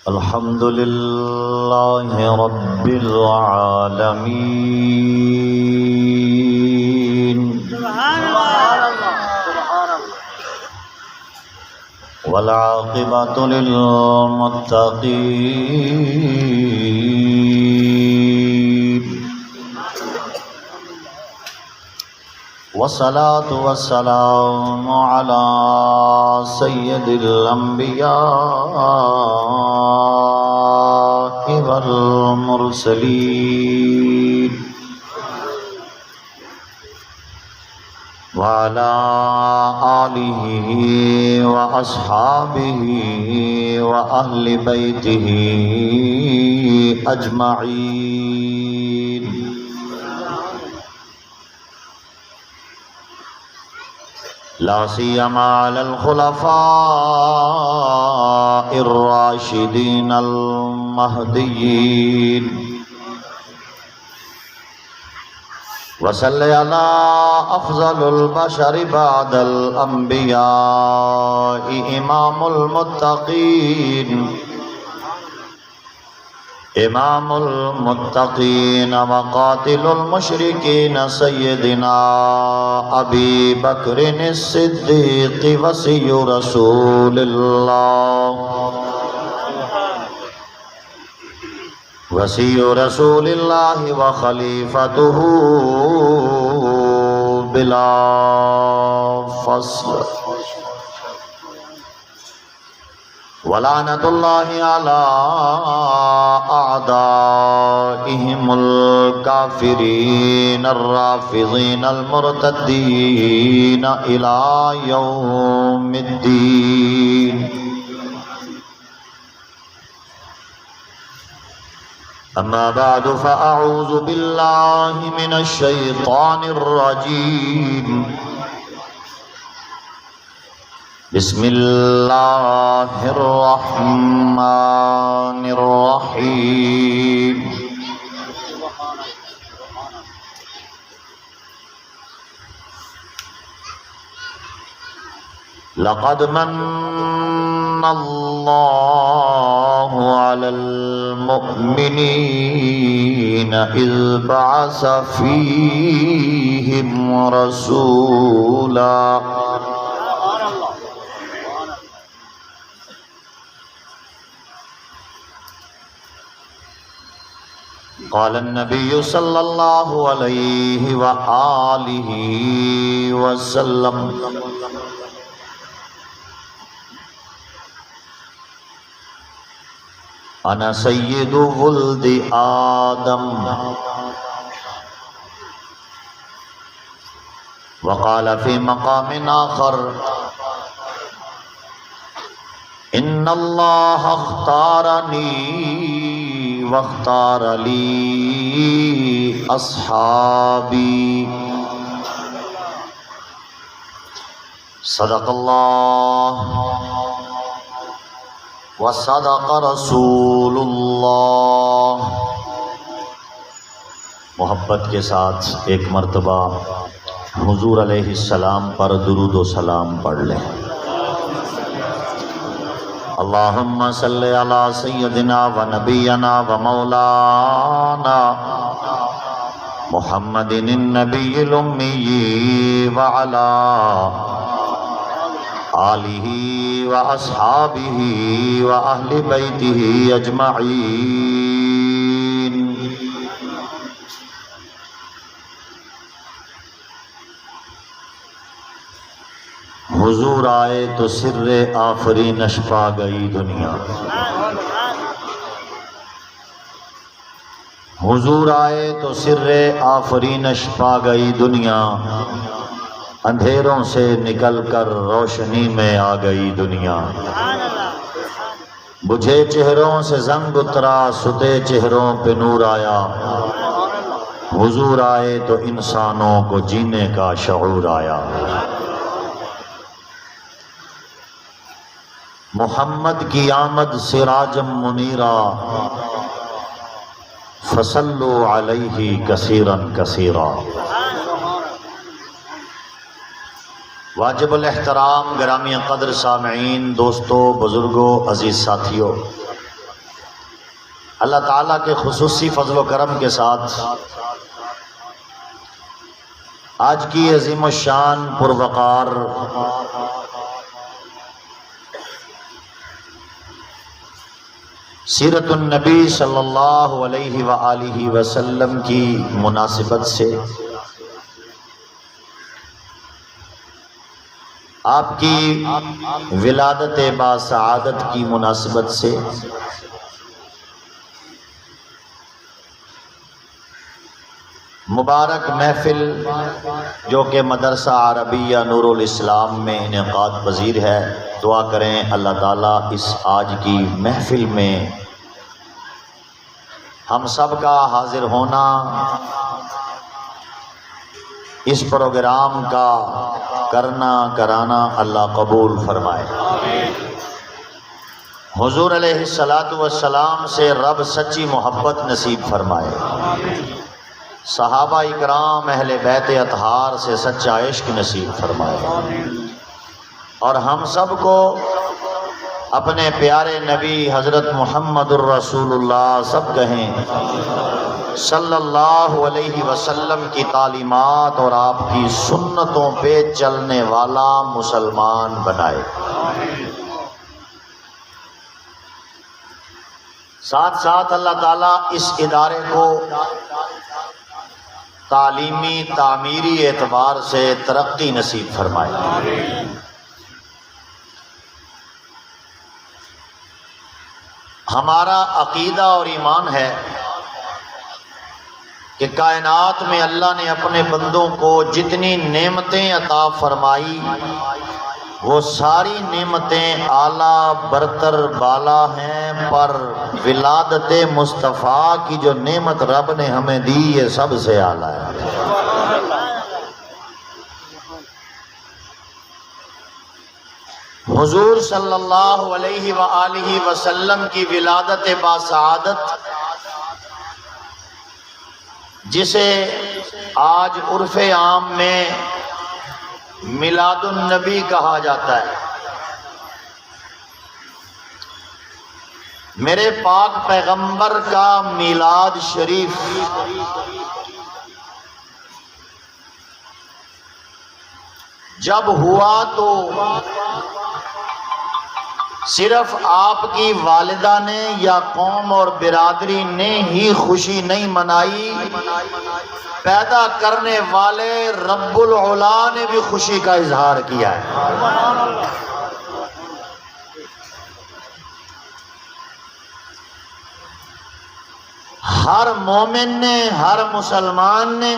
الحمد لله رب العالمين سبحان اللہ والعاقبة للمتقين والصلاة والسلام على سيد الأنبياء والمرسلين وعلى آله وأصحابه وأهل بيته أجمعين لا سيما على الخلفاء الراشدين المهديين وصل على أفضل البشر بعد الأنبياء إمام المتقين وقاتل المشركين سيدنا أبي بكر الصديق وصي رسول الله وخليفته بلا فصل ولعنة الله على أعدائهم الكافرين الرافضين المرتدين إلى يوم الدين. أما بعد فأعوذ بالله من الشيطان الرجيم. بسم الله الرحمن الرحيم. لقد من الله على المؤمنين إذ بعث فيهم رسولا قال النبي صلى الله عليه وآله وسلم أنا سيد ولد آدم. وقال في مقام آخر إن الله اختارني واختار لي أصحابي. صدق الله وصدق رسول اللہ. محبت کے ساتھ ایک مرتبہ حضور علیہ السلام پر درود و سلام پڑھ لیں. اللہم صلی علی سیدنا و نبینا و مولانا محمد النبی الامی وعلا آلہ وأصحابه وأهل بيته أجمعين. حضور آئے تو سر آفرینش پا گئی دنیا. حضور آئے تو سر آفرینش پا گئی دنیا. اندھیروں سے نکل کر روشنی میں آ گئی دنیا. بجھے چہروں سے زنگ اترا ستے چہروں پہ نور آیا. حضور آئے تو انسانوں کو جینے کا شعور آیا. محمد کی آمد سراجم منیرا فصلوا علیہ کثیرا کثیرا. واجب الاحترام گرامی قدر سامعین، دوستو، بزرگوں، عزیز ساتھیوں، اللہ تعالیٰ کے خصوصی فضل و کرم کے ساتھ آج کی عظیم الشان پروقار سیرت النبی صلی اللہ علیہ وآلہ وسلم کی مناسبت سے، آپ کی ولادت باسعادت کی مناسبت سے مبارک محفل جو کہ مدرسہ عربیہ نور الاسلام میں انعقاد پذیر ہے، دعا کریں اللہ تعالیٰ اس آج کی محفل میں ہم سب کا حاضر ہونا، اس پروگرام کا کرنا کرانا اللہ قبول فرمائے۔ حضور علیہ الصلاۃ والسلام سے رب سچی محبت نصیب فرمائے، صحابہ اکرام اہل بیت اطہار سے سچا عشق نصیب فرمائے، اور ہم سب کو اپنے پیارے نبی حضرت محمد الرسول اللہ سب کہیں صلی اللہ علیہ وسلم کی تعلیمات اور آپ کی سنتوں پہ چلنے والا مسلمان بنائے۔ ساتھ ساتھ اللہ تعالیٰ اس ادارے کو تعلیمی تعمیری اعتبار سے ترقی نصیب فرمائے۔ ہمارا عقیدہ اور ایمان ہے کہ کائنات میں اللہ نے اپنے بندوں کو جتنی نعمتیں عطا فرمائی وہ ساری نعمتیں اعلیٰ برتر بالا ہیں، پر ولادت مصطفیٰ کی جو نعمت رب نے ہمیں دی یہ سب سے اعلیٰ ہے۔ حضور صلی اللہ علیہ وآلہ وسلم کی ولادت باسعادت، جسے آج عرف عام میں میلاد النبی کہا جاتا ہے، میرے پاک پیغمبر کا میلاد شریف جب ہوا تو صرف آپ کی والدہ نے یا قوم اور برادری نے ہی خوشی نہیں منائی، پیدا کرنے والے رب العلا نے بھی خوشی کا اظہار کیا ہے۔ ہر مومن نے، ہر مسلمان نے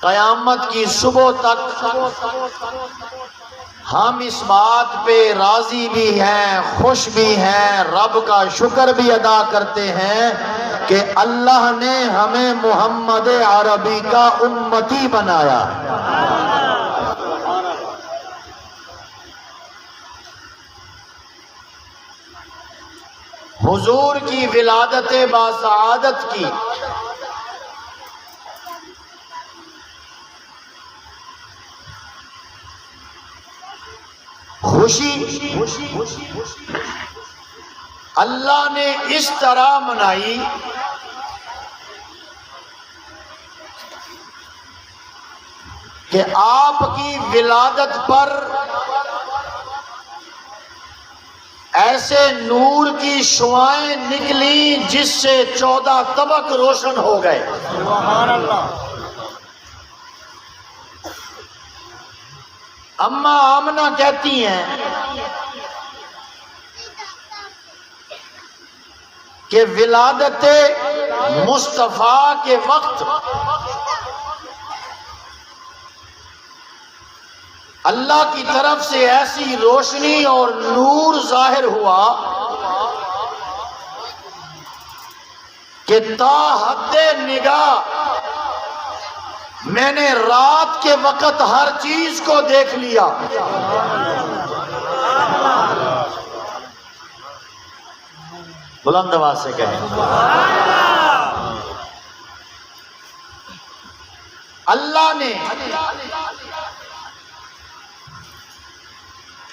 قیامت کی صبح تک ہم اس بات پہ راضی بھی ہیں، خوش بھی ہیں، رب کا شکر بھی ادا کرتے ہیں کہ اللہ نے ہمیں محمد عربی کا امتی بنایا۔ حضور کی ولادت باسعادت کی خوشی اللہ نے اس طرح منائی کہ آپ کی ولادت پر ایسے نور کی شعائیں نکلی جس سے 14 طبق روشن ہو گئے۔ سبحان اللہ۔ اماں آمنہ کہتی ہیں کہ ولادت مصطفیٰ کے وقت اللہ کی طرف سے ایسی روشنی اور نور ظاہر ہوا کہ تا حد نگاہ میں نے رات کے وقت ہر چیز کو دیکھ لیا۔ بلند آواز سے کہیں اللہ نے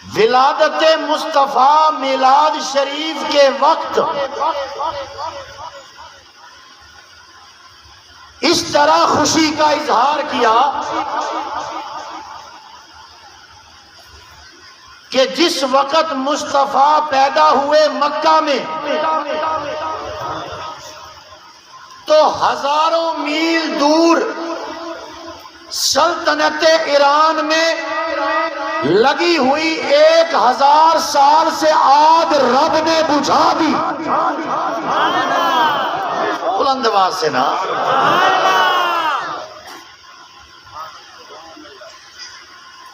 ولادت مصطفیٰ میلاد شریف کے وقت اس طرح خوشی کا اظہار کیا کہ جس وقت مصطفیٰ پیدا ہوئے مکہ میں تو ہزاروں میل دور سلطنت ایران میں لگی ہوئی 1000 سال سے آگ رب نے بجھا دی. بلند آواز سے نا.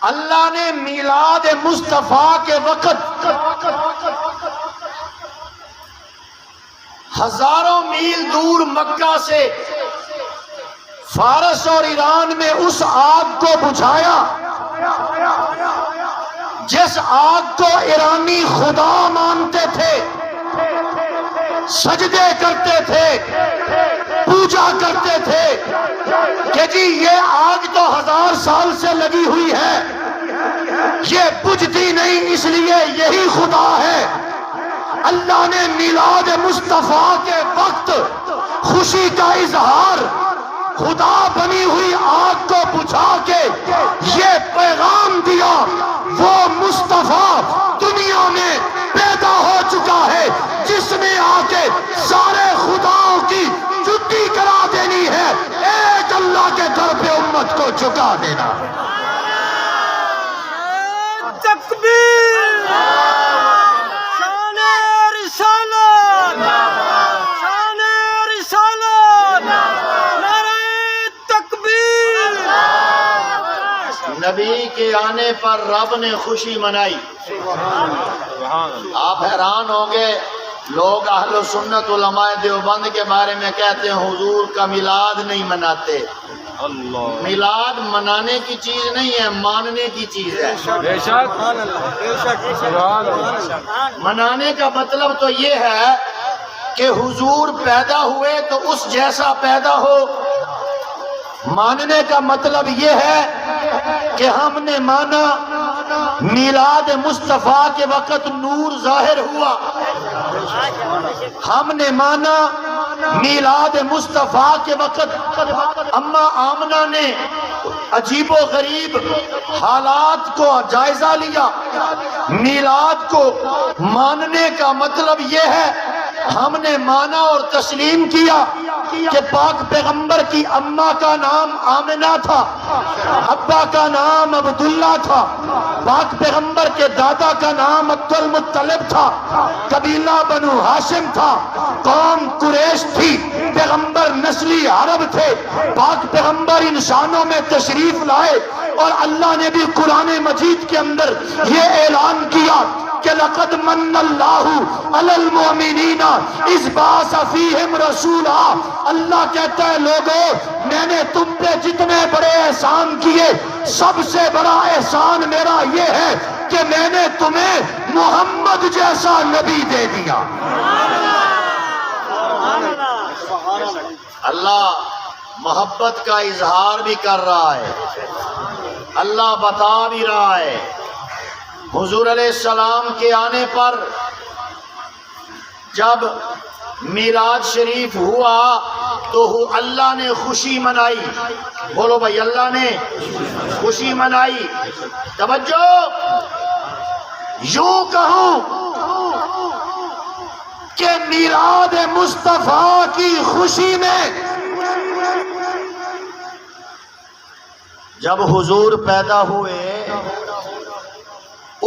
اللہ نے میلاد مصطفیٰ کے وقت ہزاروں میل دور مکہ سے فارس اور ایران میں اس آگ کو بجھایا جس آگ کو ایرانی خدا مانتے تھے، سجدے کرتے تھے، پوجا کرتے تھے کہ جی یہ آگ تو 1000 سال سے لگی ہوئی ہے، یہ بجھتی نہیں، اس لیے یہی خدا ہے. اللہ نے میلاد مصطفیٰ کے وقت خوشی کا اظہار خدا بنی ہوئی آگ کو بجھا کے یہ پیغام دیا، وہ مصطفیٰ دنیا میں پیدا ہو چکا ہے جس نے آ کے سارے خداؤں کی چھٹی کرا دینی ہے، ایک اللہ کے در پہ امت کو جھکا دینا. تکبیر، شان رسالت، شان رسالت، نعرہ تکبیر. نبی کے آنے پر رب نے خوشی منائی. آپ حیران ہوں گے، لوگ اہل سنت علماء دیوبند کے بارے میں کہتے ہیں حضور کا میلاد نہیں مناتے. میلاد منانے کی چیز نہیں ہے، ماننے کی چیز ہے. بے شک. منانے کا مطلب تو یہ ہے کہ حضور پیدا ہوئے تو اس جیسا پیدا ہو. ماننے کا مطلب یہ ہے کہ ہم نے مانا میلاد مصطفیٰ کے وقت نور ظاہر ہوا، ہم نے مانا میلاد مصطفیٰ کے وقت اماں آمنہ نے عجیب و غریب حالات کو جائزہ لیا. میلاد کو ماننے کا مطلب یہ ہے ہم نے مانا اور تسلیم کیا کہ پاک پیغمبر کی اماں کا نام آمنہ تھا، ابا کا نام عبداللہ تھا، پاک پیغمبر کے دادا کا نام عبد المطلب تھا، قبیلہ بنو ہاشم تھا، قوم قریش تھی، پیغمبر نسلی عرب تھے. پاک پیغمبر انسانوں میں تشریف لائے اور اللہ نے بھی قرآن مجید کے اندر یہ اعلان کیا کہ لقد من اللہ علی المؤمنین اذ بعث فیہم رسولا. اللہ کہتا ہے لوگوں، میں نے تم پہ جتنے بڑے احسان کیے سب سے بڑا احسان میرا یہ ہے کہ میں نے تمہیں محمد جیسا نبی دے دیا. اللہ محبت کا اظہار بھی کر رہا ہے، اللہ بتا بھی رہا ہے. حضور علیہ السلام کے آنے پر جب میلاد شریف ہوا تو اللہ نے خوشی منائی. بولو بھائی، اللہ نے خوشی منائی. توجہ، یوں کہوں کہ میلاد مصطفیٰ کی خوشی میں جب حضور پیدا ہوئے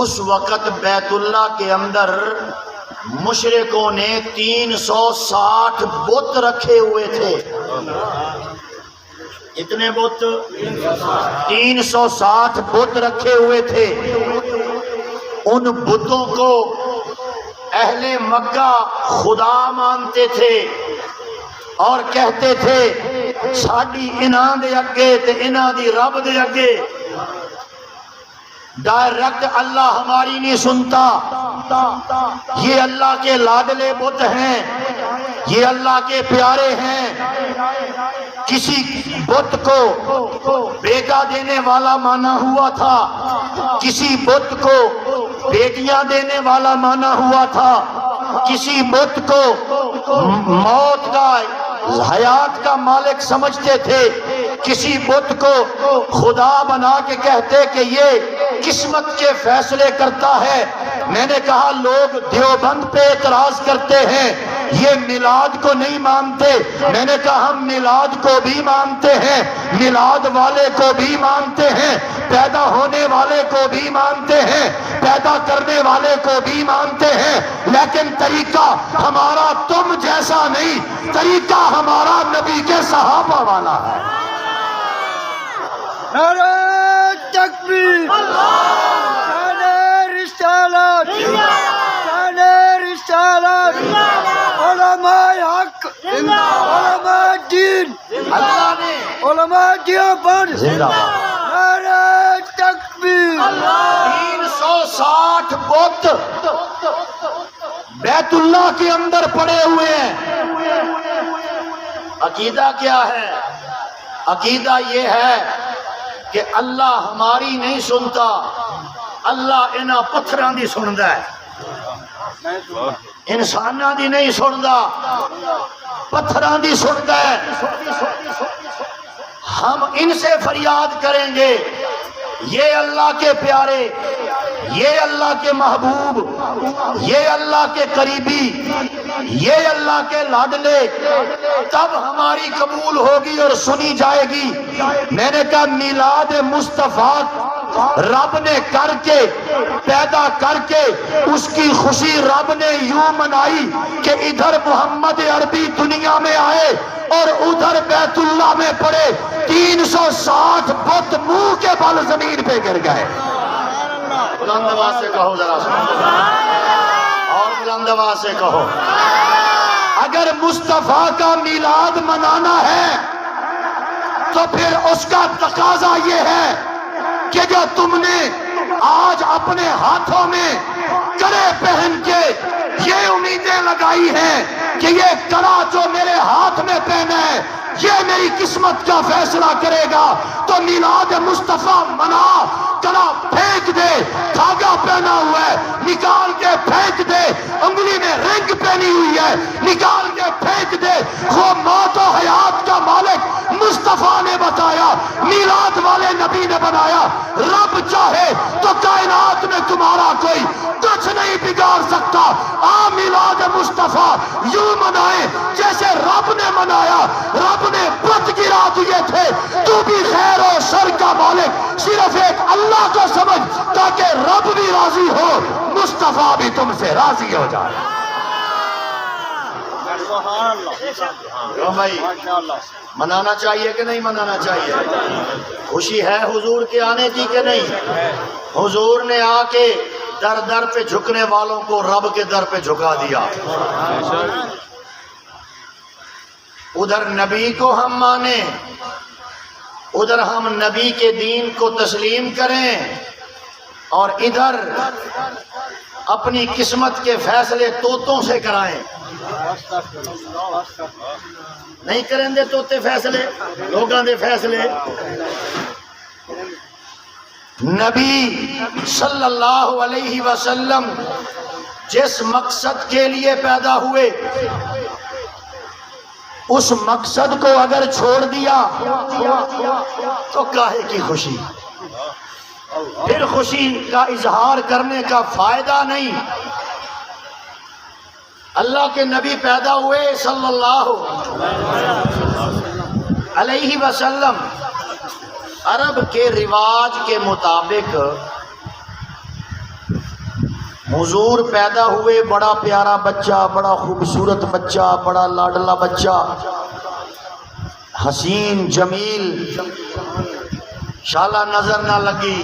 اس وقت بیت اللہ کے اندر مشرکوں نے 360 بت رکھے ہوئے تھے. اتنے بت؟ 360 بت رکھے ہوئے تھے. ان بتوں کو اہل مکہ خدا مانتے تھے اور کہتے تھے ساڈی انہاں دے اگے تے انہاں دی رب دے اگے ڈائریکٹ اللہ ہماری نہیں سنتا. یہ اللہ کے لاڈلے بت ہیں، یہ اللہ کے پیارے ہیں. کسی بت کو بیٹا دینے والا مانا ہوا تھا، کسی بت کو بیٹیاں دینے والا مانا ہوا تھا، کسی بت کو موت کا حیات کا مالک سمجھتے تھے، کسی بت کو خدا بنا کے کہتے کہ یہ قسمت کے فیصلے کرتا ہے۔ میں نے کہا لوگ دیوبند پہ اعتراض کرتے ہیں، یہ میلاد کو نہیں مانتے۔ میں نے کہا ہم میلاد کو بھی مانتے ہیں، میلاد والے کو بھی مانتے ہیں، پیدا ہونے والے کو بھی مانتے ہیں، پیدا کرنے والے کو بھی مانتے ہیں، لیکن طریقہ ہمارا تم جیسا نہیں، طریقہ ہمارا نبی کے صحابہ والا ہے۔ نعرہ تکبیر، شان رسالت، شان رسالت، علماء حق، علماء دین، اللہ نے علماء دیوبند، زندہ باد۔ نعرہ تکبیر، 360 بت بیت اللہ کے اندر پڑے ہوئے ہیں۔ عقیدہ کیا ہے؟ عقیدہ یہ ہے کہ اللہ ہماری نہیں سنتا، اللہ انہاں پتھراں دی سندا ہے، انساناں دی نہیں سندا، پتھراں دی سندا ہے۔ ہم ان سے فریاد کریں گے، یہ اللہ کے پیارے، یہ اللہ کے محبوب، یہ اللہ کے قریبی، یہ اللہ کے لاڈلے، تب ہماری قبول ہوگی اور سنی جائے گی۔ میں نے کہا میلاد مصطفیٰ رب نے کر کے پیدا کر کے اس کی خوشی رب نے یوں منائی کہ ادھر محمد عربی دنیا میں آئے اور ادھر بیت اللہ میں پڑے، 360 بت منہ کے بل زمین پہ گر گئے۔ بلند آواز سے کہو ذرا سن، اور بلند آواز سے کہو، اگر مصطفیٰ کا میلاد منانا ہے تو پھر اس کا تقاضا یہ ہے کہ جو تم نے آج اپنے ہاتھوں میں کڑے پہن کے یہ امیدیں لگائی ہیں کہ یہ کڑا جو میرے ہاتھ میں پہنا ہے یہ میری قسمت کا فیصلہ کرے گا، تو میلاد مصطفیٰ منا، کڑا پھینک دے، دھاگا پہنا ہوا ہے نکال کے پھینک دے، انگلی میں رنگ پہنی ہوئی ہے نکال کے پھینک دے۔ وہ موت و حیات کا مالک مصطفیٰ نے بتایا، میلاد والے نبی نے بنایا۔ رب چاہے تو کائنات میں تمہارا کوئی کچھ نہیں بگاڑ سکتا۔ آ میلاد مصطفیٰ یوں منائے جیسے رب نے منایا، رب نے بت گرا دیے تھے، تو بھی خیر و شر کا مالک صرف ایک اللہ کو سمجھ تاکہ رب بھی راضی ہو، مصطفیٰ بھی تم سے راضی ہو جائے۔ بھائی منانا چاہیے کہ نہیں منانا چاہیے؟ خوشی ہے حضور کے آنے کی کہ نہیں؟ حضور نے آ کے در در پہ جھکنے والوں کو رب کے در پہ جھکا دیا۔ ادھر نبی کو ہم مانیں، ادھر ہم نبی کے دین کو تسلیم کریں، اور ادھر اپنی قسمت کے فیصلے طوطوں سے کرائیں۔ نہیں کریں دے طوطے فیصلے، لوگاں دے فیصلے۔ نبی صلی اللہ علیہ وسلم جس مقصد کے لیے پیدا ہوئے اس مقصد کو اگر چھوڑ دیا تو کاہے کی خوشی؟ پھر خوشی کا اظہار کرنے کا فائدہ نہیں۔ اللہ کے نبی پیدا ہوئے صلی اللہ علیہ وسلم، عرب کے رواج کے مطابق حضور پیدا ہوئے، بڑا پیارا بچہ، بڑا خوبصورت بچہ، بڑا لاڈلا بچہ، حسین جمیل، شالہ نظر نہ لگی،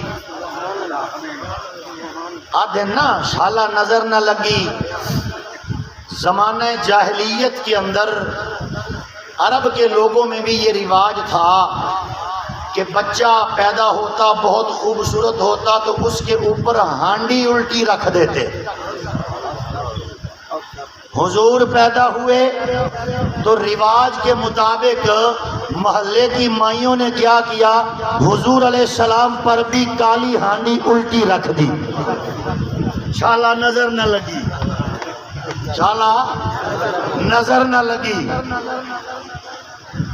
آدھے نا شالہ نظر نہ لگی۔ زمانہ جاہلیت کے اندر عرب کے لوگوں میں بھی یہ رواج تھا کہ بچہ پیدا ہوتا بہت خوبصورت ہوتا تو اس کے اوپر ہانڈی الٹی رکھ دیتے۔ حضور پیدا ہوئے تو رواج کے مطابق محلے کی مائیوں نے کیا کیا، حضور علیہ السلام پر بھی کالی ہانڈی الٹی رکھ دی، چھالا نظر نہ لگی، چھالا نظر نہ لگی۔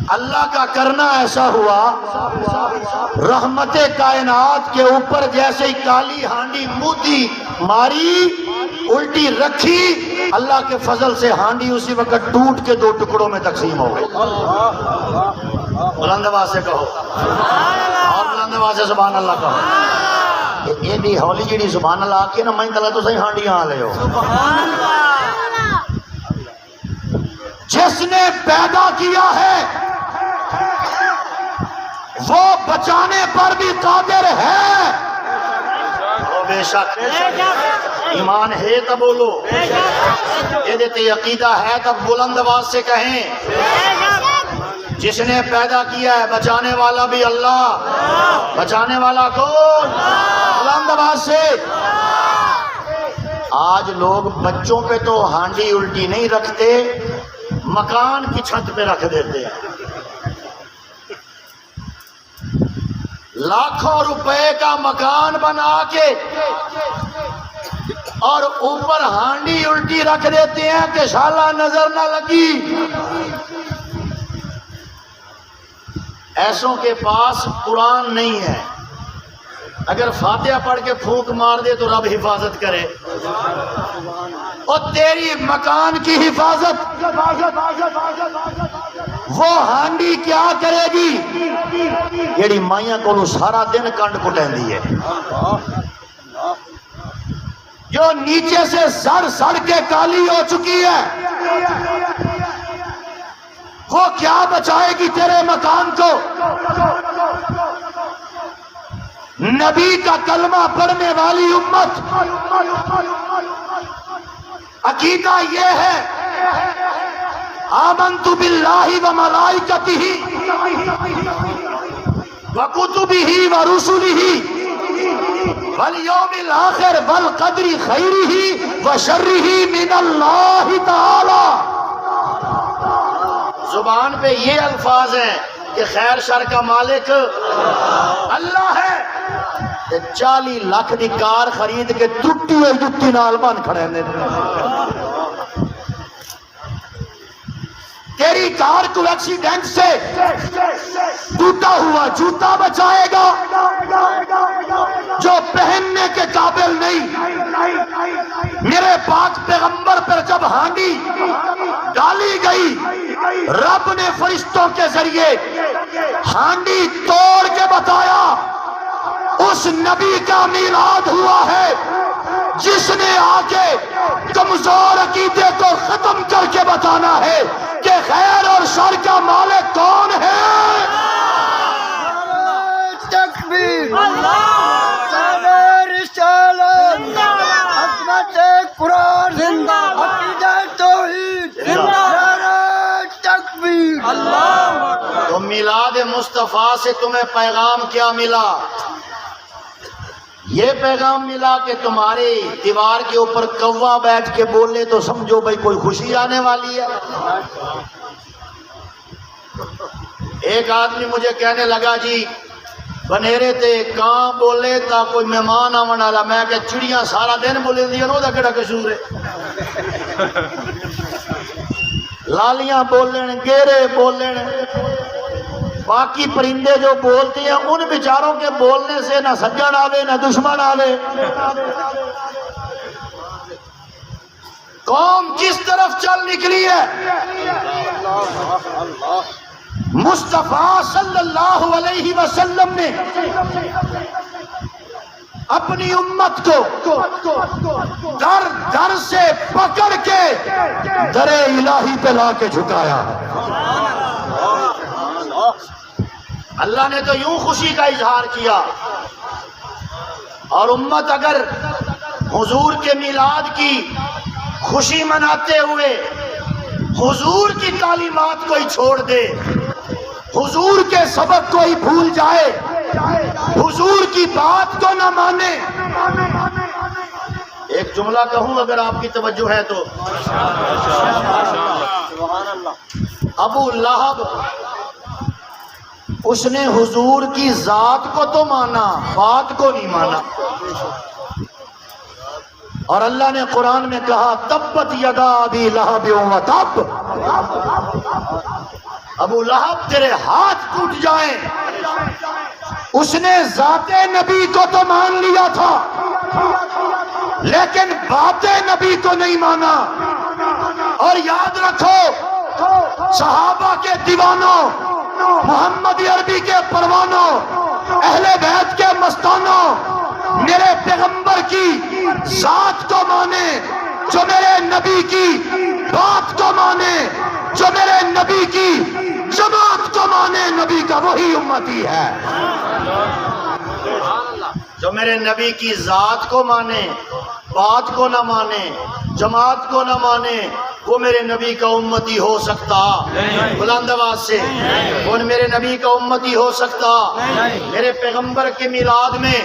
اللہ کا کرنا ایسا ہوا، رحمت کائنات کے اوپر جیسے ہی کالی ہانڈی مودی ماری، الٹی رکھی، اللہ کے فضل سے ہانڈی اسی وقت ٹوٹ کے 2 ٹکڑوں میں تقسیم ہو گئی۔ بلند آواز سے کہو، اور بلند آواز سے سبحان اللہ کہو۔ ایڈی ہولی جیڑی سبحان اللہ آکے نا میں تلا تو صحیح ہانڈیاں آ لے ہو۔ جس نے پیدا کیا ہے وہ بچانے پر بھی قادر ہے۔ بے شک ایمان ہے تب بولو، یہ عقیدہ ہے تب بلند آواز سے کہیں۔ جس نے پیدا کیا ہے بچانے والا بھی اللہ، بچانے والا کون؟ بلند آواز سے۔ آج لوگ بچوں پہ تو ہانڈی الٹی نہیں رکھتے، مکان کی چھت پہ رکھ دیتے ہیں، لاکھوں روپے کا مکان بنا کے اور اوپر ہانڈی الٹی رکھ دیتے ہیں کہ شالا نظر نہ لگی۔ ایسوں کے پاس قرآن نہیں ہے، اگر فاتحہ پڑھ کے پھونک مار دے تو رب حفاظت کرے، اور تیری مکان کی حفاظت وہ ہانڈی کیا کرے گی جیڑی مائیاں کو سارا دن کنڈ کٹیندی ہے، جو نیچے سے سڑ کے کالی ہو چکی ہے، وہ کیا بچائے گی تیرے مکان کو؟ نبی کا کلمہ پڑھنے والی امت، عقیدہ یہ ہے آمنت باللہ وملائکتہ وکتبہ ورسلہ والیوم الآخر والقدر خیرہ وشرہ من اللہ تعالی۔ زبان پہ یہ الفاظ ہیں کہ خیر شر کا مالک اللہ ہے، 40 لاکھ دی کار خرید کے ٹوٹی ہوئی جتی نال بن کھڑے نے۔ تیری کار کو ایکسیڈنٹ سے ٹوٹا ہوا جوتا بچائے گا جو پہننے کے قابل نہیں۔ میرے پاک پیغمبر پر جب ہانڈی ڈالی گئی، رب نے فرشتوں کے ذریعے ہانڈی توڑ کے بتایا اس نبی کا میلاد ہوا ہے جس نے آ کے کمزور عقیدے کو ختم کر کے بتانا ہے کہ خیر اور شر کا مالک کون ہے۔ تکبیر، رسالت، عظمت قرآن، عقیدہ توحید، نعرہ تکبیر۔ تو میلاد مصطفیٰ سے تمہیں پیغام کیا ملا؟ یہ پیغام ملا کہ تمہاری دیوار کے اوپر کوا بیٹھ کے بولے تو سمجھو بھائی کوئی خوشی آنے والی ہے۔ ایک آدمی مجھے کہنے لگا جی بنیرے تے کہاں بولے تا کوئی مہمان آون والا، میں کہ چڑیاں سارا دن بولے دیا نو دا کیڑا قصور ہے؟ لالیاں بولن، گیرے بولن، باقی پرندے جو بولتے ہیں ان بیچاروں کے بولنے سے نہ سجن آوے نہ دشمن آوے۔ قوم کس طرف چل نکلی ہے؟ مصطفیٰ صلی اللہ علیہ وسلم نے اپنی امت کو در در سے پکڑ کے در الہی پہ لا کے جھکایا۔ اللہ نے تو یوں خوشی کا اظہار کیا، اور امت اگر حضور کے میلاد کی خوشی مناتے ہوئے حضور کی تعلیمات کو ہی چھوڑ دے، حضور کے سبق کو ہی بھول جائے، حضور کی بات کو نہ مانے۔ ایک جملہ کہوں اگر آپ کی توجہ ہے تو، ابو لہب اس نے حضور کی ذات کو تو مانا، بات کو نہیں مانا۔ اور اللہ نے قرآن میں کہا تبت یدا ابی لہب و تب، ابو لہب تیرے ہاتھ ٹوٹ جائیں۔ اس نے ذات نبی کو تو مان لیا تھا لیکن بات نبی کو نہیں مانا۔ اور یاد رکھو صحابہ کے دیوانوں، محمد عربی کے پروانوں، اہل بیت کے مستانوں، میرے پیغمبر کی ذات کو مانے، جو میرے نبی کی بات کو مانے، جو میرے نبی کی جماعت کو مانے، نبی کا وہی امتی ہے۔ جو میرے نبی کی ذات کو مانے، بات کو نہ مانے، جماعت کو نہ مانے، وہ میرے نبی کا امتی ہو سکتا؟ بلند آواز سے، کون میرے نبی کا امتی ہو سکتا؟ میرے پیغمبر کے میلاد میں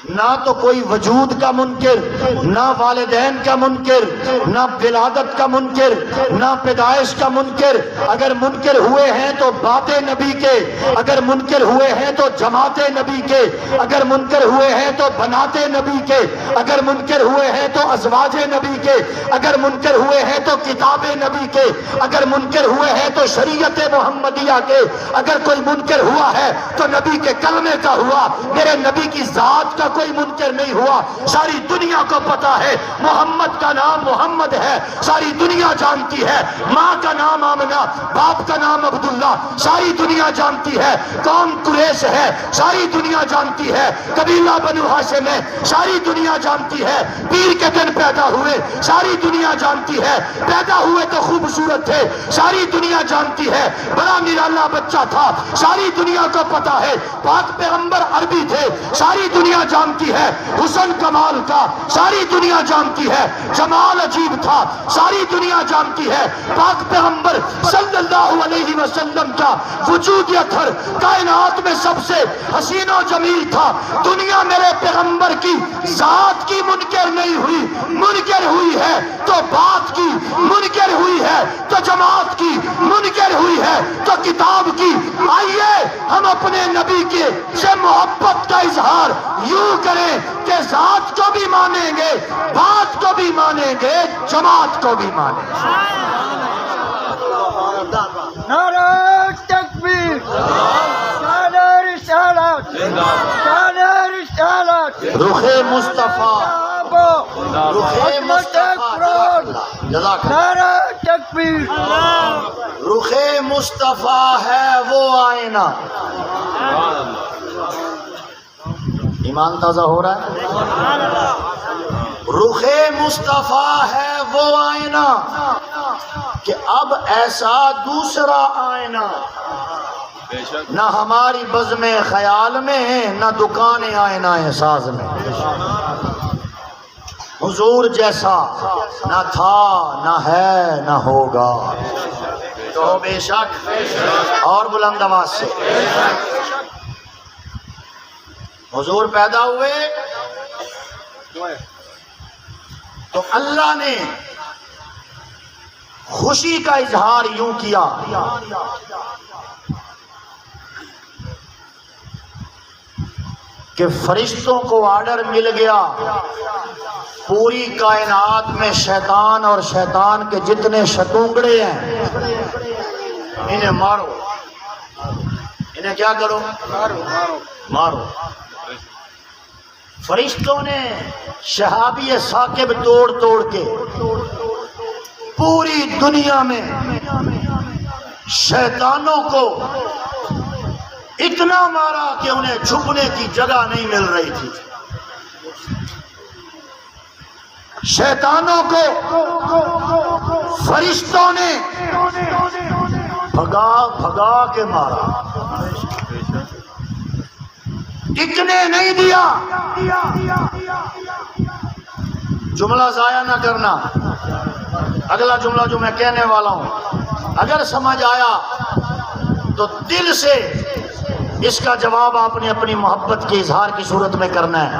نہ تو کوئی وجود کا منکر، نہ والدین کا منکر، نہ ولادت کا منکر، نہ پیدائش کا منکر۔ اگر منکر ہوئے ہیں تو بات نبی کے، اگر منکر ہوئے ہیں تو جماعت نبی کے، اگر منکر ہوئے ہیں تو بنات نبی کے، اگر منکر ہوئے ہیں تو ازواج نبی کے، اگر منکر ہوئے ہیں تو کتاب نبی کے، اگر منکر ہوئے ہیں تو شریعت محمدیہ کے۔ اگر کوئی منکر ہوا ہے تو نبی کے کلمے کا ہوا، میرے نبی کی ذات کا کوئی منکر نہیں ہوا۔ ساری دنیا کو پتا ہے محمد کا نام محمد ہے، ساری دنیا جانتی ہے ماں کا نام آمنہ، باپ کا نام عبداللہ، ساری دنیا جانتی ہے کون قریش ہے، ساری دنیا جانتی ہے قبیلہ بنو ہاشم ہے، ساری دنیا جانتی ہے پیر کے دن پیدا ہوئے، ساری دنیا جانتی ہے پیدا ہوئے تو خوبصورت تھے، ساری دنیا جانتی ہے بڑا نرالا بچہ تھا، ساری دنیا کو پتا ہے پاک پیغمبر عربی تھے، ساری دنیا جانتی ہے حسن کمال کا، ساری دنیا جانتی ہے جمال عجیب تھا، ساری دنیا جانتی ہے پاک پیغمبر صلی اللہ علیہ وسلم کا وجود اطہر کائنات میں سب سے حسین و جمیل تھا۔ دنیا میرے پیغمبر کی ذات کی منکر نہیں ہوئی، منکر ہوئی ہے تو بات کی، منکر ہوئی ہے تو جماعت کی، منکر ہوئی ہے تو کتاب کی۔ آئیے ہم اپنے نبی کے سے محبت کا اظہار یوں کریں کہ ذات کو بھی مانیں گے، بات کو بھی مانیں گے، جماعت کو بھی مانیں گے۔ نعرہ تکبیر، نعرہ رسالت، نعرہ رسالت، رخ مصطفیٰ، رخ مصطفیٰ، جزاک اللہ، نعرہ تکبیر، رخ مصطفیٰ ہے وہ آئینہ۔ ایمان تازہ ہو رہا ہے؟ رخ مصطفیٰ ہے وہ آئینہ کہ اب ایسا دوسرا آئینہ نہ ہماری بزم خیال میں ہے، نہ دکان آئینہ احساس میں۔ حضور جیسا نہ تھا، نہ ہے، نہ ہوگا۔ تو بے شک اور بلند آواز سے، حضور پیدا ہوئے تو اللہ نے خوشی کا اظہار یوں کیا کہ فرشتوں کو آرڈر مل گیا پوری کائنات میں شیطان اور شیطان کے جتنے شتونگڑے ہیں انہیں مارو، انہیں کیا کرو؟ مارو۔ فرشتوں نے شہابی ثاقب توڑ توڑ کے پوری دنیا میں شیطانوں کو اتنا مارا کہ انہیں چھپنے کی جگہ نہیں مل رہی تھی۔ شیطانوں کو فرشتوں نے بھگا بھگا کے مارا، ٹکنے نہیں دیا۔ جملہ ضائع نہ کرنا، اگلا جملہ جو میں کہنے والا ہوں اگر سمجھ آیا تو دل سے اس کا جواب آپ نے اپنی محبت کے اظہار کی صورت میں کرنا ہے۔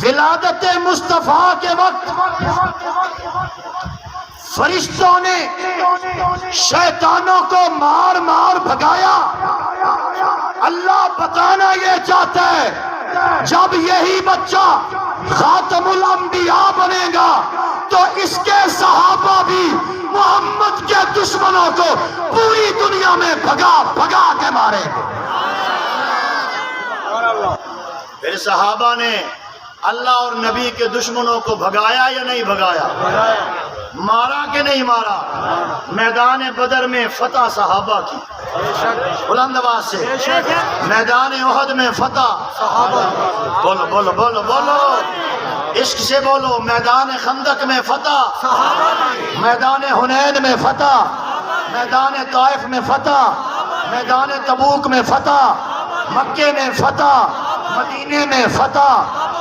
ولادت مصطفیٰ کے وقت فرشتوں نے شیطانوں کو مار مار بھگایا، اللہ بتانا یہ چاہتا ہے جب یہی بچہ خاتم الانبیاء بنے گا تو اس کے صحابہ بھی محمد کے دشمنوں کو پوری دنیا میں بھگا بھگا کے مارے گے۔ پھر صحابہ نے اللہ اور نبی کے دشمنوں کو بھگایا یا نہیں بھگایا؟ مارا کہ نہیں مارا؟ میدان بدر میں فتح صحابہ کی، بلند آواز سے، میدان احد میں فتح بولو بولو بولو بولو عشق سے بولو، میدان خندق میں فتح، میدان حنین میں فتح، میدان طائف میں فتح، میدان تبوک میں فتح، مکے میں فتح، مدینے میں فتح،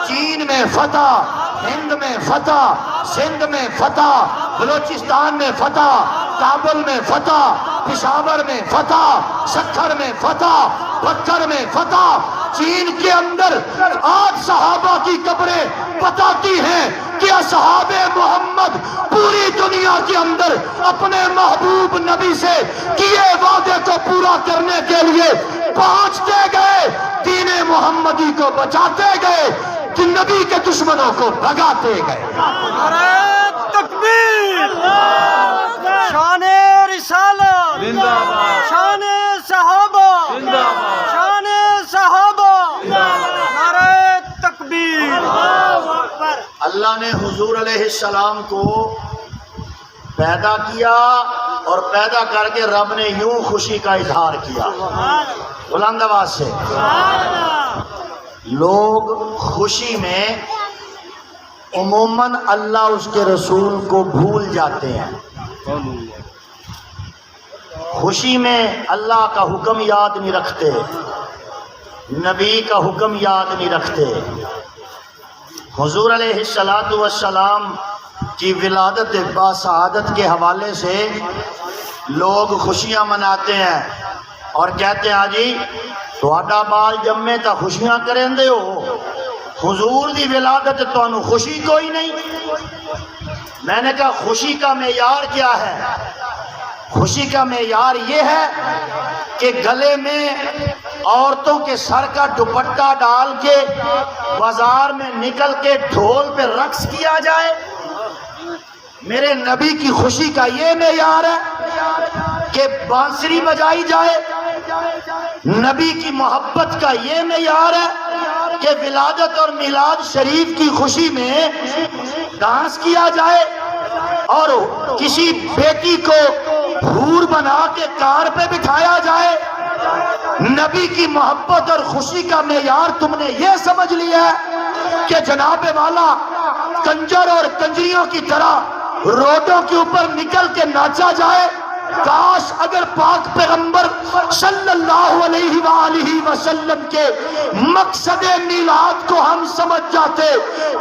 چین میں فتح، ہند میں فتح، سندھ میں فتح، بلوچستان میں فتح، کابل میں فتح، پشاور میں فتح، سکھر میں فتح، پتھر میں فتح۔ چین کے اندر آج صحابہ کی قبریں بتاتی ہیں کہ اصحاب محمد پوری دنیا کے اندر اپنے محبوب نبی سے کیے وعدے کو پورا کرنے کے لیے پہنچتے گئے، دین محمدی کو بچاتے گئے، کہ نبی کے دشمنوں کو بھگاتے گئے۔ نعرہ تکبیر، شان رسالت، شان صحابہ، شان صحابہ، نعرہ تکبیر۔ اللہ نے حضور علیہ السلام کو پیدا کیا اور پیدا کر کے رب نے یوں خوشی کا اظہار کیا، بلند آواز سے۔ لوگ خوشی میں عموماً اللہ اس کے رسول کو بھول جاتے ہیں، خوشی میں اللہ کا حکم یاد نہیں رکھتے، نبی کا حکم یاد نہیں رکھتے۔ حضور علیہ السلام کی ولادت باسعادت کے حوالے سے لوگ خوشیاں مناتے ہیں اور کہتے ہیں جی تہاڈا بال جمے تا خوشیاں کریں دے ہو، حضور دی ولادت تانوں خوشی کوئی نہیں۔ میں نے کہا خوشی کا معیار کیا ہے؟ خوشی کا معیار یہ ہے کہ گلے میں عورتوں کے سر کا دوپٹہ ڈال کے بازار میں نکل کے ڈھول پہ رقص کیا جائے؟ میرے نبی کی خوشی کا یہ معیار ہے کہ بانسری بجائی جائے؟ نبی کی محبت کا یہ معیار ہے کہ ولادت اور میلاد شریف کی خوشی میں ڈانس کیا جائے اور کسی بیٹی کو حور بنا کے کار پہ بٹھایا جائے؟ نبی کی محبت اور خوشی کا معیار تم نے یہ سمجھ لیا ہے کہ جناب والا کنجر اور کنجریوں کی طرح روڈوں کے اوپر نکل کے ناچا جائے؟ کاش اگر پاک پیغمبر صلی اللہ علیہ وآلہ وسلم کے مقصد میلاد کو ہم سمجھ جاتے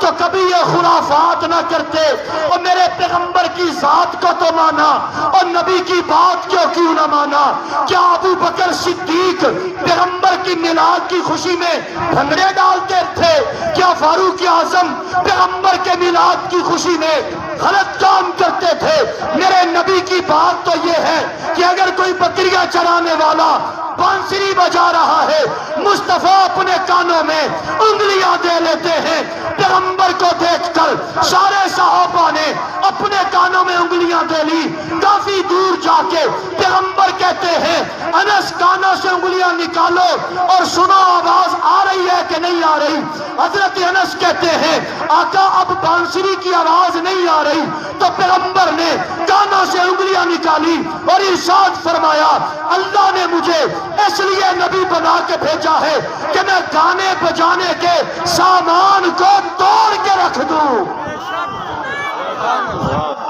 تو کبھی یہ خرافات نہ کرتے، اور میرے پیغمبر کی ذات کو تو مانا اور نبی کی بات کیوں نہ مانا؟ کیا ابو بکر صدیق پیغمبر کی میلاد کی خوشی میں بھنگڑے ڈالتے تھے؟ کیا فاروق اعظم پیغمبر کے میلاد کی خوشی میں غلط کام کرتے تھے؟ میرے نبی کی بات تو یہ ہے کہ اگر کوئی بکریاں چرانے والا بانسری بجا رہا ہے، مصطفیٰ اپنے کانوں میں انگلیاں دے لیتے ہیں۔ پیغمبر کو دیکھ کر سارے صحابہ نے اپنے کانوں میں انگلیاں دے لی۔ کافی دور جا کے پیغمبر کہتے ہیں انس کانوں سے انگلیاں نکالو اور سنو آواز آ رہی ہے کہ نہیں آ رہی؟ حضرت انس کہتے ہیں آقا اب بانسری کی آواز نہیں آ رہی، تو پیغمبر نے کانوں سے انگلیاں نکالی اور ارشاد فرمایا اللہ نے مجھے اس لیے نبی بنا کے بھیجا ہے کہ میں گانے بجانے کے سامان کو توڑ کے رکھ دوں۔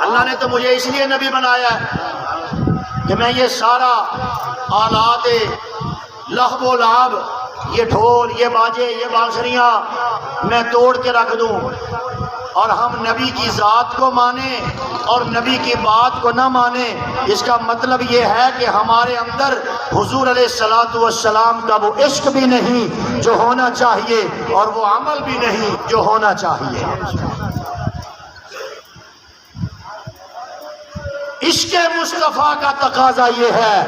اللہ نے تو مجھے اس لیے نبی بنایا ہے کہ میں یہ سارا آلات لہو و لعب، یہ ڈھول، یہ باجے، یہ بانسریاں میں توڑ کے رکھ دوں، اور ہم نبی کی ذات کو مانیں اور نبی کی بات کو نہ مانیں۔ اس کا مطلب یہ ہے کہ ہمارے اندر حضور علیہ السلام کا وہ عشق بھی نہیں جو ہونا چاہیے اور وہ عمل بھی نہیں جو ہونا چاہیے۔ عشق مصطفیٰ کا تقاضا یہ ہے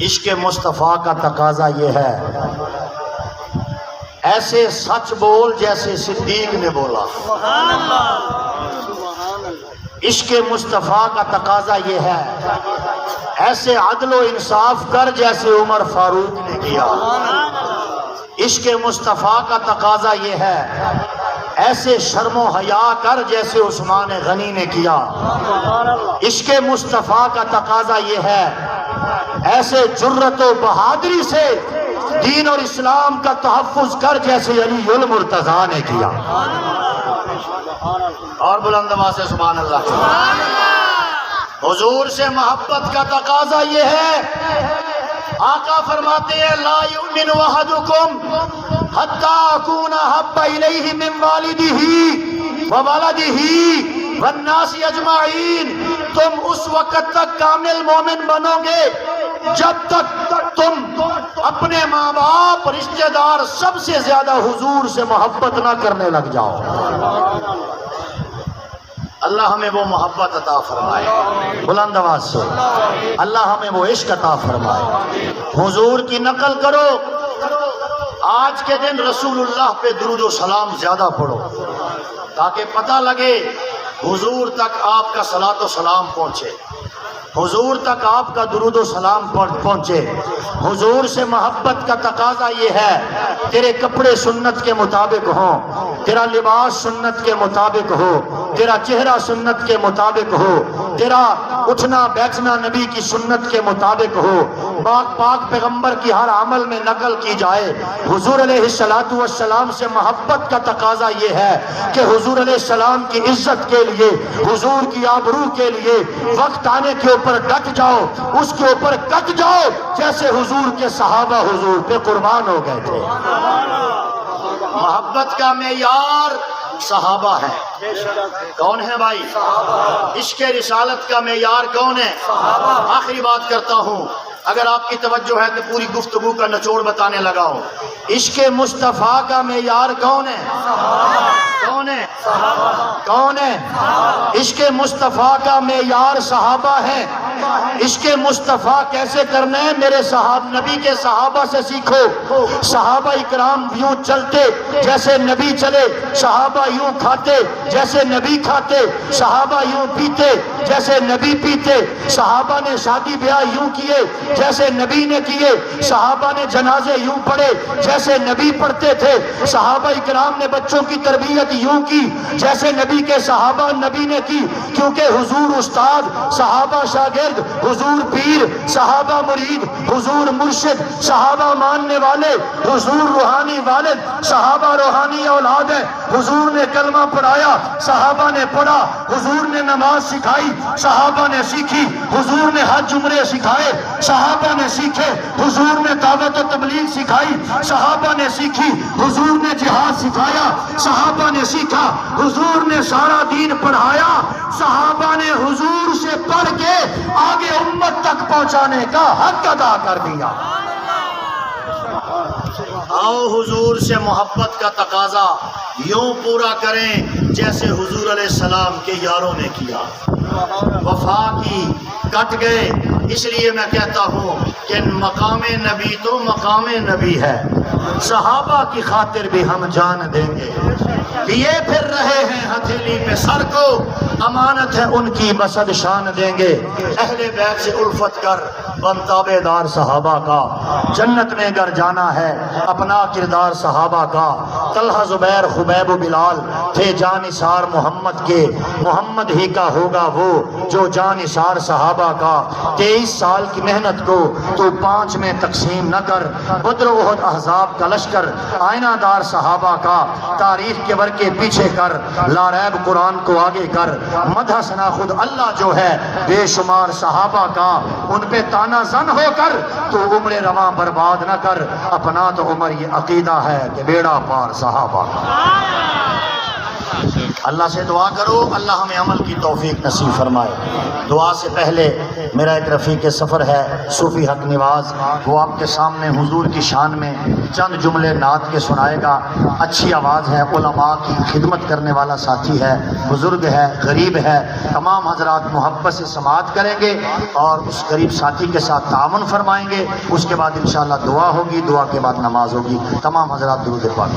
عشق مصطفیٰ کا تقاضا یہ ہے، ایسے سچ بول جیسے صدیق نے بولا۔ عشق مصطفیٰ کا تقاضا یہ ہے، ایسے عدل و انصاف کر جیسے عمر فاروق نے کیا۔ عشق مصطفیٰ کا تقاضا یہ ہے، ایسے شرم و حیا کر جیسے عثمان غنی نے کیا۔ عشق مصطفیٰ کا تقاضا یہ ہے، ایسے جرت و بہادری سے دین اور اسلام کا تحفظ کر جیسے علی المرتضیٰ نے کیا۔ اور بلند آواز سے سبحان اللہ۔ حضور سے محبت کا تقاضا یہ ہے، آقا فرماتے ہیں لا یؤمن احدکم حتی اکون احب الیہ من والدہ وولدہ والناس اجمعین۔ تم اس وقت تک کامل مومن بنو گے جب تک تم اپنے ماں باپ رشتہ دار سب سے زیادہ حضور سے محبت نہ کرنے لگ جاؤ۔ اللہ ہمیں وہ محبت عطا فرمائے، بلند آواز سے اللہ ہمیں وہ عشق عطا فرمائے۔ حضور کی نقل کرو، آج کے دن رسول اللہ پہ درود و سلام زیادہ پڑھو تاکہ پتہ لگے حضور تک آپ کا صلاۃ و سلام پہنچے، حضور تک آپ کا درود و سلام پہنچے۔ حضور سے محبت کا تقاضا یہ ہے، تیرے کپڑے سنت کے مطابق ہوں، تیرا لباس سنت کے مطابق ہو، تیرا چہرہ سنت کے مطابق ہو، تیرا اٹھنا بیٹھنا نبی کی سنت کے مطابق ہو، پاک پیغمبر کی ہر عمل میں نقل کی جائے۔ حضور علیہ السلام سے محبت کا تقاضا یہ ہے کہ حضور علیہ السلام کی عزت کے لیے، حضور کی آبرو کے لیے وقت آنے کے اوپر ڈٹ جاؤ، اس کے اوپر کٹ جاؤ جیسے حضور کے صحابہ حضور پہ قربان ہو گئے تھے۔ محبت کا معیار صحابہ ہے۔ کون ہے بھائی؟ عشق رسالت کا معیار کون ہے؟ آخری بات کرتا ہوں، اگر آپ کی توجہ ہے تو پوری گفتگو کا نچوڑ بتانے لگا ہوں۔ عشق مصطفیٰ کا معیار کون ہے؟ کون ہے؟ کون ہے؟ عشق مصطفیٰ کا معیار صحابہ ہے۔ عشق مصطفیٰ کیسے کرنا ہے؟ میرے نبی کے صحابہ سے سیکھو۔ صحابہ اکرام یوں چلتے جیسے نبی چلے، صحابہ یوں کھاتے جیسے نبی کھاتے، صحابہ یوں پیتے جیسے نبی پیتے، صحابہ نے شادی بیاہ یوں کیے جیسے نبی نے کیے، صحابہ نے جنازے یوں پڑھے جیسے نبی پڑھتے تھے، صحابہ اکرام نے بچوں کی تربیت یوں کی جیسے نبی کے صحابہ نبی نے کی، کیونکہ حضور استاد، صحابہ شاگرد، حضور پیر، صحابہ مرید، حضور مرشد، صحابہ ماننے والے، حضور روحانی والد، صحابہ روحانی اولاد ہے۔ حضور نے کلمہ پڑھایا، صحابہ نے پڑھا، حضور نے نماز سکھائی، صحابہ نے سیکھی، حضور نے حج عمرے سکھائے، صحابہ نے سیکھے، حضور نے دعوت و تبلیغ سکھائی، صحابہ نے سیکھی، حضور نے جہاد سکھایا، صحابہ نے سیکھا، حضور نے سارا دین پڑھایا، صحابہ نے حضور سے پڑھ کے آگے امت تک پہنچانے کا حق ادا کر دیا۔ آؤ حضور سے محبت کا تقاضا یوں پورا کریں جیسے حضور علیہ السلام کے یاروں نے کیا۔ وفا کی کٹ گئے، اس لیے میں کہتا ہوں کہ مقام نبی تو مقام نبی ہے، صحابہ کی خاطر بھی ہم جان دیں گے، لیے پھر رہے ہیں ہتھیلی پہ سر کو، امانت ہے ان کی بسد شان دیں گے۔ اہل بیت سے الفت کر بن تابع دار صحابہ کا، جنت میں گر جانا ہے اپنا کردار صحابہ کا۔ طلحہ زبیر خبیب و بلال تھے جانثار محمد کے، محمد ہی کا ہوگا وہ جو جانثار صحابہ کا۔ 23 سال کی محنت کو تو 5 میں تقسیم نہ کر، بدر احد احزاب کا لشکر آئینہ دار صحابہ کا، تاریخ کے ورقے پیچھے کر، لاریب قرآن کو آگے کر، مدح ثنا خود اللہ جو ہے بے شمار صحابہ کا، ان پہ تانا زن ہو کر تو عمر رواں برباد نہ کر، اپنا تو عمر یہ عقیدہ ہے کہ بیڑا پار صحابہ کا۔ اللہ سے دعا کرو اللہ ہمیں عمل کی توفیق نصیب فرمائے۔ دعا سے پہلے میرا ایک رفیق سفر ہے صوفی حق نواز، وہ آپ کے سامنے حضور کی شان میں چند جملے نعت کے سنائے گا۔ اچھی آواز ہے، علماء کی خدمت کرنے والا ساتھی ہے، بزرگ ہے، غریب ہے، تمام حضرات محبت سے سماعت کریں گے اور اس غریب ساتھی کے ساتھ تعاون فرمائیں گے۔ اس کے بعد انشاءاللہ دعا ہوگی، دعا کے بعد نماز ہوگی۔ تمام حضرات درود پاک۔